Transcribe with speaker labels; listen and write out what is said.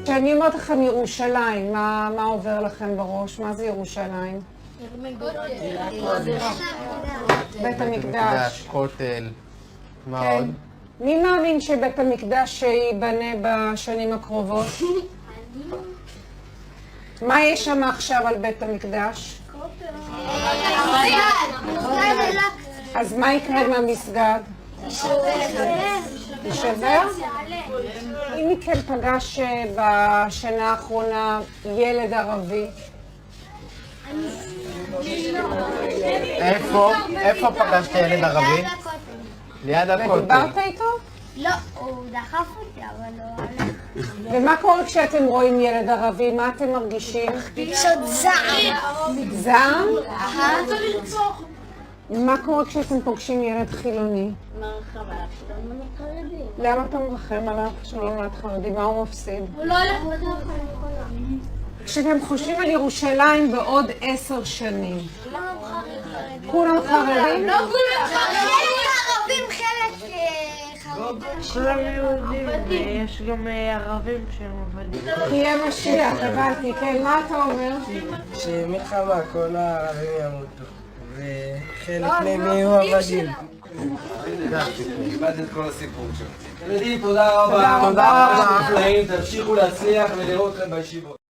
Speaker 1: כשאני אומרת לכם ירושלים, מה עובר לכם בראש? מה זה ירושלים? בית המקדש.
Speaker 2: כותל. מה
Speaker 1: כן.
Speaker 2: עוד?
Speaker 1: מי מאמין שבית המקדש ייבנה בשנים הקרובות? מה יש שם עכשיו על בית המקדש? אז מה יקרה עם המסגד? יישבר? אם מכן פגש בשנה האחרונה ילד ערבי?
Speaker 2: איפה פגשת ילד ערבי? ליד הכותל.
Speaker 1: ודיברת איתו?
Speaker 3: לא, הוא דחף אותי, אבל לא הלך.
Speaker 1: ומה קורה כשאתם רואים ילד ערבי? מה אתם מרגישים?
Speaker 3: פשוט זעם.
Speaker 1: זעם?
Speaker 3: רוצה לרצוח.
Speaker 1: מה קורה כשאתם פוגשים ילד חילוני?
Speaker 3: מרחב עליו שלא נולד חרדי.
Speaker 1: למה אתה מרחם עליו שלא נולד חרדי? מה הוא מפסיד?
Speaker 3: הוא לא הלך בדרך.
Speaker 1: כשאתם חושבים על ירושלים בעוד 10 שנים, כולם חרדים?
Speaker 3: לא כולם חרדים. ערבים חלק חרדים.
Speaker 4: כולם יהודים, ויש גם ערבים שהם עבדים.
Speaker 1: תהיה משיח, הבנתי, כן, מה אתה אומר?
Speaker 5: שמלחמה כל הערבים ימותו, וחלק מהם יהיו עבדים.
Speaker 6: קיבלת את כל הסיפור שלך. ילדים, תודה רבה.
Speaker 1: תודה רבה.
Speaker 6: תמשיכו להצליח ולראות אתכם בישיבות.